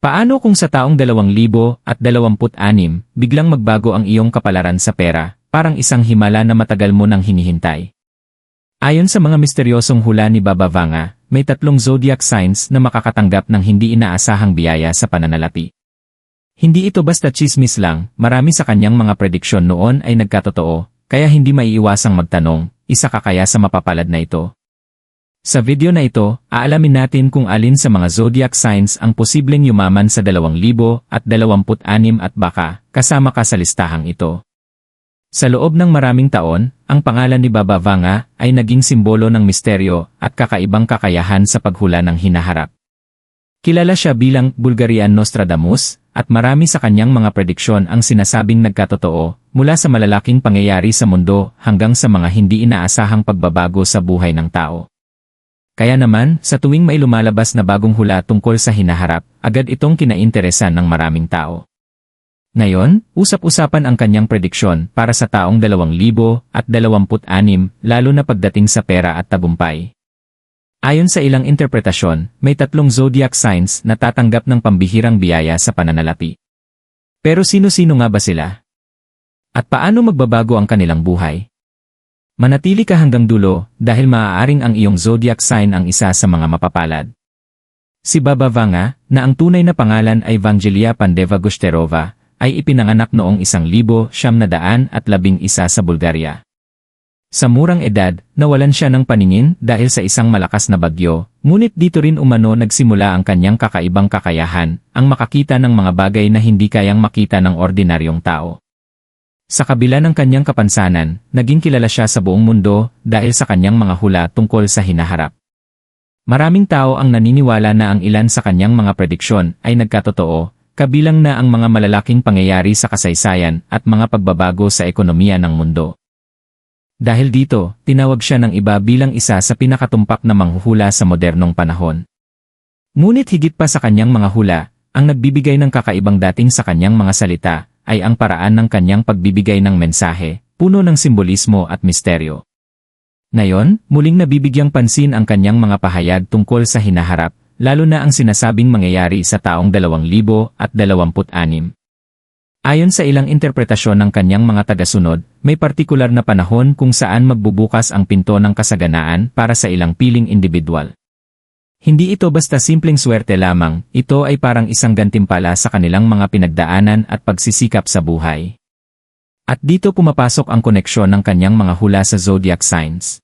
Paano kung sa taong 2026 biglang magbago ang iyong kapalaran sa pera, parang isang himala na matagal mo nang hinihintay? Ayon sa mga misteryosong hula ni Baba Vanga, may 3 zodiac signs na makakatanggap ng hindi inaasahang biyaya sa pananalapi. Hindi ito basta chismis lang, marami sa kanyang mga prediksyon noon ay nagkatotoo, kaya hindi maiiwasang magtanong, isa ka kaya sa mapapalad na ito? Sa video na ito, aalamin natin kung alin sa mga zodiac signs ang posibleng yumaman sa 2026 at baka kasama ka sa listahang ito. Sa loob ng maraming taon, ang pangalan ni Baba Vanga ay naging simbolo ng misteryo at kakaibang kakayahan sa paghula ng hinaharap. Kilala siya bilang Bulgarian Nostradamus at marami sa kanyang mga prediksyon ang sinasabing nagkatotoo mula sa malalaking pangyayari sa mundo hanggang sa mga hindi inaasahang pagbabago sa buhay ng tao. Kaya naman, sa tuwing may lumalabas na bagong hula tungkol sa hinaharap, agad itong kinainteresan ng maraming tao. Ngayon, usap-usapan ang kanyang prediksyon para sa taong 2026, lalo na pagdating sa pera at tagumpay. Ayon sa ilang interpretasyon, may 3 zodiac signs na tatanggap ng pambihirang biyaya sa pananalapi. Pero sino-sino nga ba sila? At paano magbabago ang kanilang buhay? Manatili ka hanggang dulo dahil maaaring ang iyong zodiac sign ang isa sa mga mapapalad. Si Baba Vanga, na ang tunay na pangalan ay Vangelia Pandeva Gushterova, ay ipinanganak noong 1911 sa Bulgaria. Sa murang edad, nawalan siya ng paningin dahil sa isang malakas na bagyo, ngunit dito rin umano nagsimula ang kanyang kakaibang kakayahan, ang makakita ng mga bagay na hindi kayang makita ng ordinaryong tao. Sa kabila ng kanyang kapansanan, naging kilala siya sa buong mundo dahil sa kanyang mga hula tungkol sa hinaharap. Maraming tao ang naniniwala na ang ilan sa kanyang mga prediksyon ay nagkatotoo, kabilang na ang mga malalaking pangyayari sa kasaysayan at mga pagbabago sa ekonomiya ng mundo. Dahil dito, tinawag siya ng iba bilang isa sa pinakatumpak na manghuhula sa modernong panahon. Ngunit higit pa sa kanyang mga hula, ang nagbibigay ng kakaibang dating sa kanyang mga salita ay ang paraan ng kanyang pagbibigay ng mensahe, puno ng simbolismo at misteryo. Ngayon, muling nabibigyang pansin ang kanyang mga pahayag tungkol sa hinaharap, lalo na ang sinasabing mangyayari sa taong 2026. Ayon sa ilang interpretasyon ng kanyang mga tagasunod, may partikular na panahon kung saan magbubukas ang pinto ng kasaganaan para sa ilang piling individual. Hindi ito basta simpleng swerte lamang, ito ay parang isang gantimpala sa kanilang mga pinagdaanan at pagsisikap sa buhay. At dito pumapasok ang koneksyon ng kanyang mga hula sa zodiac signs.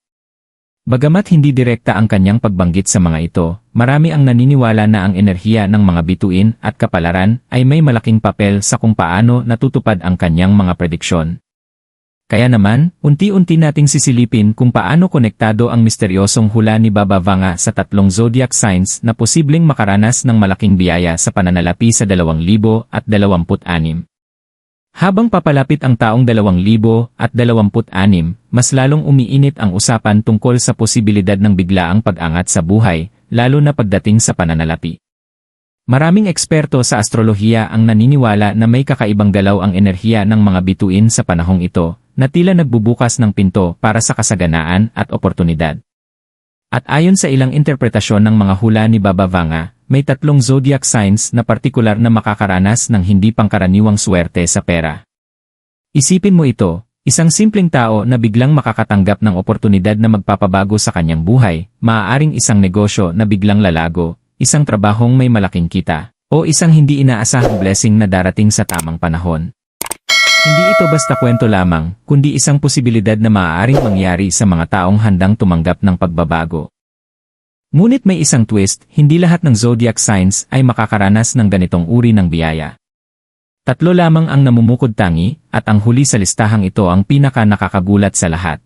Bagamat hindi direkta ang kanyang pagbanggit sa mga ito, marami ang naniniwala na ang enerhiya ng mga bituin at kapalaran ay may malaking papel sa kung paano natutupad ang kanyang mga prediksyon. Kaya naman, unti-unti nating sisilipin kung paano konektado ang misteryosong hula ni Baba Vanga sa 3 zodiac signs na posibleng makaranas ng malaking biyaya sa pananalapi sa 2026. Habang papalapit ang taong 2026, mas lalong umiinit ang usapan tungkol sa posibilidad ng biglaang pag-angat sa buhay, lalo na pagdating sa pananalapi. Maraming eksperto sa astrolohiya ang naniniwala na may kakaibang galaw ang enerhiya ng mga bituin sa panahong ito, na tila nagbubukas ng pinto para sa kasaganaan at oportunidad. At ayon sa ilang interpretasyon ng mga hula ni Baba Vanga, may 3 zodiac signs na partikular na makakaranas ng hindi pangkaraniwang swerte sa pera. Isipin mo ito, isang simpleng tao na biglang makakatanggap ng oportunidad na magpapabago sa kanyang buhay, maaaring isang negosyo na biglang lalago, isang trabahong may malaking kita, o isang hindi inaasahang blessing na darating sa tamang panahon. Hindi ito basta kwento lamang, kundi isang posibilidad na maaaring mangyari sa mga taong handang tumanggap ng pagbabago. Ngunit may isang twist, hindi lahat ng zodiac signs ay makakaranas ng ganitong uri ng biyaya. 3 lamang ang namumukod tangi, at ang huli sa listahang ito ang pinaka-nakakagulat sa lahat.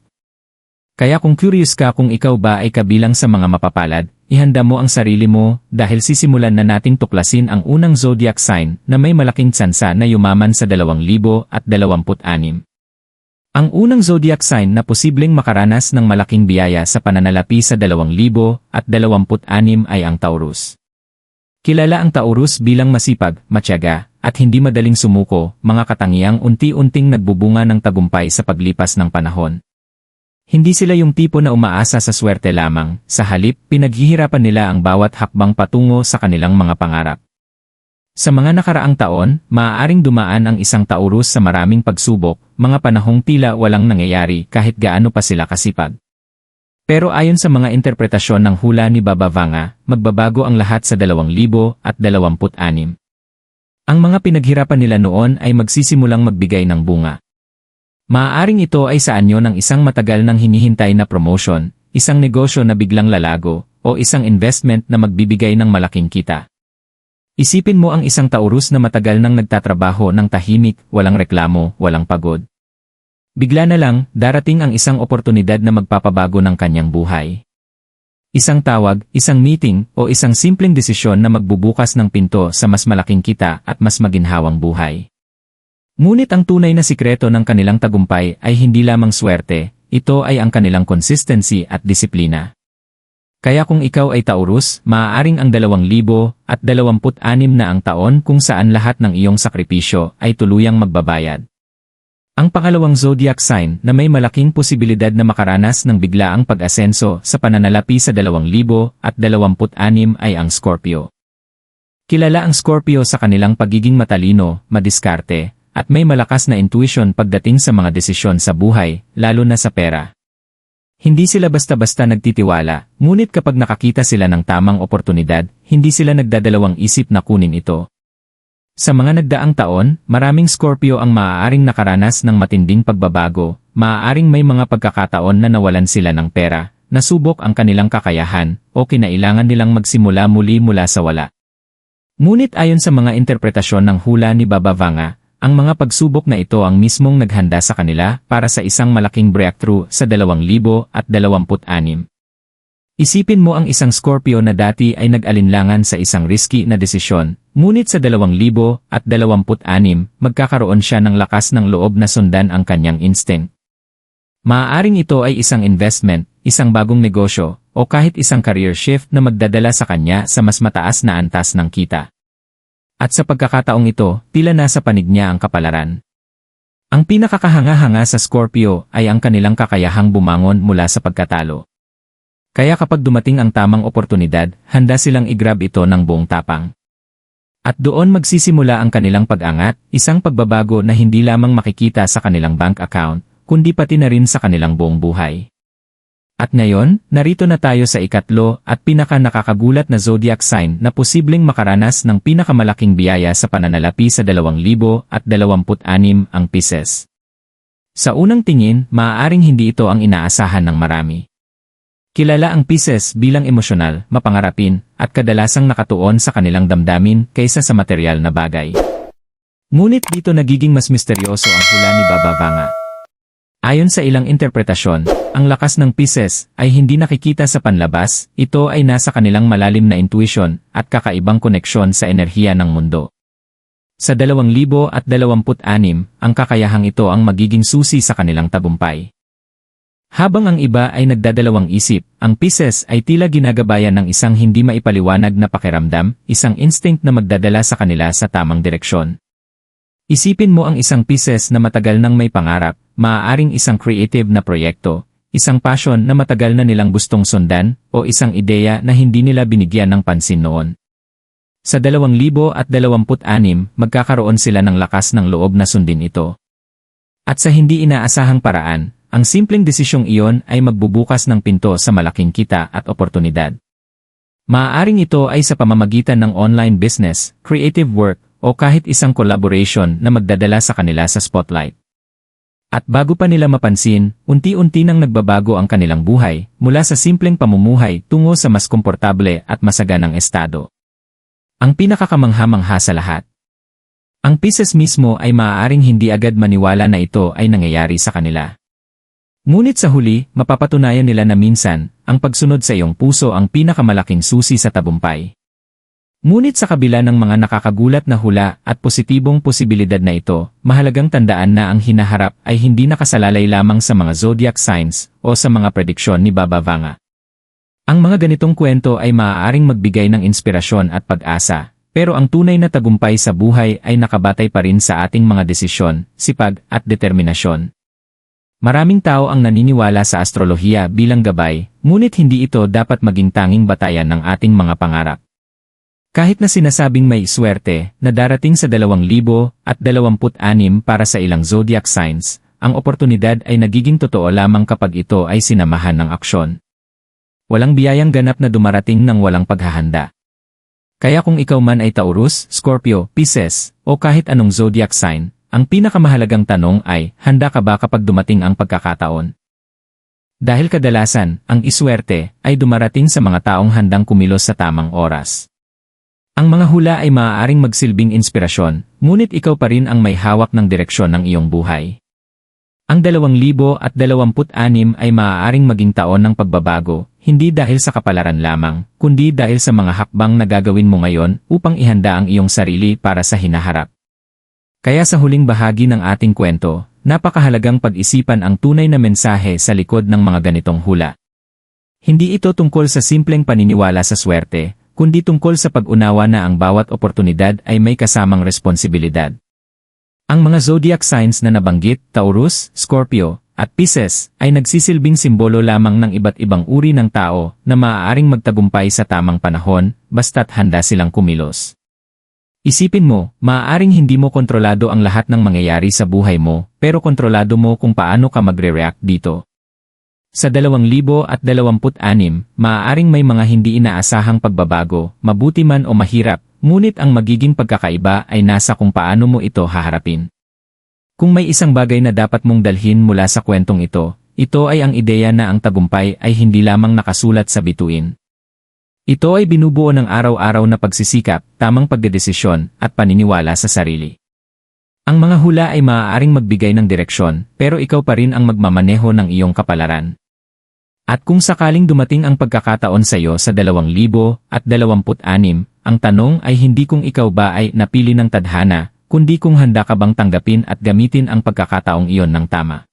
Kaya kung curious ka kung ikaw ba ay kabilang sa mga mapapalad, ihanda mo ang sarili mo dahil sisimulan na nating tuklasin ang unang zodiac sign na may malaking tsansa na yumaman sa 2026. Ang unang zodiac sign na posibleng makaranas ng malaking biyaya sa pananalapi sa 2026 ay ang Taurus. Kilala ang Taurus bilang masipag, matyaga, at hindi madaling sumuko, mga katangiang unti-unting nagbubunga ng tagumpay sa paglipas ng panahon. Hindi sila yung tipo na umaasa sa swerte lamang, sa halip, pinaghihirapan nila ang bawat hakbang patungo sa kanilang mga pangarap. Sa mga nakaraang taon, maaaring dumaan ang isang Taurus sa maraming pagsubok, mga panahong tila walang nangyayari kahit gaano pa sila kasipag. Pero ayon sa mga interpretasyon ng hula ni Baba Vanga, magbabago ang lahat sa 2026. Ang mga pinaghirapan nila noon ay magsisimulang magbigay ng bunga. Maaaring ito ay sa anyo ng isang matagal nang hinihintay na promotion, isang negosyo na biglang lalago, o isang investment na magbibigay ng malaking kita. Isipin mo ang isang Taurus na matagal nang nagtatrabaho ng tahimik, walang reklamo, walang pagod. Bigla na lang, darating ang isang oportunidad na magpapabago ng kanyang buhay. Isang tawag, isang meeting, o isang simpleng desisyon na magbubukas ng pinto sa mas malaking kita at mas maginhawang buhay. Ngunit ang tunay na sikreto ng kanilang tagumpay ay hindi lamang swerte, ito ay ang kanilang consistency at disiplina. Kaya kung ikaw ay Taurus, maaaring ang 2026 na ang taon kung saan lahat ng iyong sakripisyo ay tuluyang magbabayad. Ang pangalawang zodiac sign na may malaking posibilidad na makaranas ng biglaang pag-asenso sa pananalapi sa 2026 ay ang Scorpio. Kilala ang Scorpio sa kanilang pagiging matalino, madiskarte, at may malakas na intuition pagdating sa mga desisyon sa buhay, lalo na sa pera. Hindi sila basta-basta nagtitiwala, ngunit kapag nakakita sila ng tamang oportunidad, hindi sila nagdadalawang isip na kunin ito. Sa mga nagdaang taon, maraming Scorpio ang maaaring nakaranas ng matinding pagbabago, maaaring may mga pagkakataon na nawalan sila ng pera, nasubok ang kanilang kakayahan, o kinailangan nilang magsimula muli mula sa wala. Ngunit ayon sa mga interpretasyon ng hula ni Baba Vanga, ang mga pagsubok na ito ang mismong naghanda sa kanila para sa isang malaking breakthrough sa 2026. Isipin mo ang isang Scorpio na dati ay nag-alinlangan sa isang risky na desisyon, ngunit sa 2026, magkakaroon siya ng lakas ng loob na sundan ang kanyang instinct. Maaaring ito ay isang investment, isang bagong negosyo, o kahit isang career shift na magdadala sa kanya sa mas mataas na antas ng kita. At sa pagkakataong ito, tila nasa panig niya ang kapalaran. Ang pinakakahanga-hanga sa Scorpio ay ang kanilang kakayahang bumangon mula sa pagkatalo. Kaya kapag dumating ang tamang oportunidad, handa silang i-grab ito ng buong tapang. At doon magsisimula ang kanilang pag-angat, isang pagbabago na hindi lamang makikita sa kanilang bank account, kundi pati na rin sa kanilang buong buhay. At ngayon, narito na tayo sa ikatlo at pinaka-nakakagulat na zodiac sign na posibleng makaranas ng pinakamalaking biyaya sa pananalapi sa 2026, ang Pisces. Sa unang tingin, maaaring hindi ito ang inaasahan ng marami. Kilala ang Pisces bilang emosyonal, mapangarapin, at kadalasang nakatuon sa kanilang damdamin kaysa sa material na bagay. Ngunit dito nagiging mas misteryoso ang hula ni Baba Vanga. Ayon sa ilang interpretasyon, ang lakas ng Pisces ay hindi nakikita sa panlabas, ito ay nasa kanilang malalim na intuition at kakaibang koneksyon sa enerhiya ng mundo. Sa 2026, ang kakayahang ito ang magiging susi sa kanilang tagumpay. Habang ang iba ay nagdadalawang isip, ang Pisces ay tila ginagabayan ng isang hindi maipaliwanag na pakiramdam, isang instinct na magdadala sa kanila sa tamang direksyon. Isipin mo ang isang Pisces na matagal nang may pangarap, maaaring isang creative na proyekto, isang passion na matagal na nilang gustong sundan, o isang ideya na hindi nila binigyan ng pansin noon. Sa 2026, magkakaroon sila ng lakas ng loob na sundin ito. At sa hindi inaasahang paraan, ang simpleng desisyong iyon ay magbubukas ng pinto sa malaking kita at oportunidad. Maaaring ito ay sa pamamagitan ng online business, creative work, o kahit isang collaboration na magdadala sa kanila sa spotlight. At bago pa nila mapansin, unti-unti nang nagbabago ang kanilang buhay, mula sa simpleng pamumuhay tungo sa mas komportable at masaganang estado. Ang pinakakamangha-mangha sa lahat. Ang Pisces mismo ay maaaring hindi agad maniwala na ito ay nangyayari sa kanila. Ngunit sa huli, mapapatunayan nila na minsan, ang pagsunod sa iyong puso ang pinakamalaking susi sa tagumpay. Ngunit sa kabila ng mga nakakagulat na hula at positibong posibilidad na ito, mahalagang tandaan na ang hinaharap ay hindi nakasalalay lamang sa mga zodiac signs o sa mga prediksyon ni Baba Vanga. Ang mga ganitong kwento ay maaaring magbigay ng inspirasyon at pag-asa, pero ang tunay na tagumpay sa buhay ay nakabatay pa rin sa ating mga desisyon, sipag at determinasyon. Maraming tao ang naniniwala sa astrolohiya bilang gabay, ngunit hindi ito dapat maging tanging batayan ng ating mga pangarap. Kahit na sinasabing may swerte na darating sa 2026 para sa ilang zodiac signs, ang oportunidad ay nagiging totoo lamang kapag ito ay sinamahan ng aksyon. Walang biyayang ganap na dumarating ng walang paghahanda. Kaya kung ikaw man ay Taurus, Scorpio, Pisces, o kahit anong zodiac sign, ang pinakamahalagang tanong ay, handa ka ba kapag dumating ang pagkakataon? Dahil kadalasan, ang iswerte ay dumarating sa mga taong handang kumilos sa tamang oras. Ang mga hula ay maaaring magsilbing inspirasyon, ngunit ikaw pa rin ang may hawak ng direksyon ng iyong buhay. Ang 2026 ay maaaring maging taon ng pagbabago, hindi dahil sa kapalaran lamang, kundi dahil sa mga hakbang na gagawin mo ngayon upang ihanda ang iyong sarili para sa hinaharap. Kaya sa huling bahagi ng ating kwento, napakahalagang pag-isipan ang tunay na mensahe sa likod ng mga ganitong hula. Hindi ito tungkol sa simpleng paniniwala sa swerte, kundi tungkol sa pag-unawa na ang bawat oportunidad ay may kasamang responsibilidad. Ang mga zodiac signs na nabanggit, Taurus, Scorpio, at Pisces, ay nagsisilbing simbolo lamang ng iba't ibang uri ng tao na maaaring magtagumpay sa tamang panahon, basta't handa silang kumilos. Isipin mo, maaaring hindi mo kontrolado ang lahat ng mangyayari sa buhay mo, pero kontrolado mo kung paano ka magre-react dito. Sa 2026, maaaring may mga hindi inaasahang pagbabago, mabuti man o mahirap, ngunit ang magiging pagkakaiba ay nasa kung paano mo ito haharapin. Kung may isang bagay na dapat mong dalhin mula sa kwentong ito ay ang ideya na ang tagumpay ay hindi lamang nakasulat sa bituin. Ito ay binubuo ng araw-araw na pagsisikap, tamang pagdedesisyon, at paniniwala sa sarili. Ang mga hula ay maaaring magbigay ng direksyon, pero ikaw pa rin ang magmamaneho ng iyong kapalaran. At kung sakaling dumating ang pagkakataon sa iyo sa 2026, ang tanong ay hindi kung ikaw ba ay napili ng tadhana, kundi kung handa ka bang tanggapin at gamitin ang pagkakataong iyon ng tama.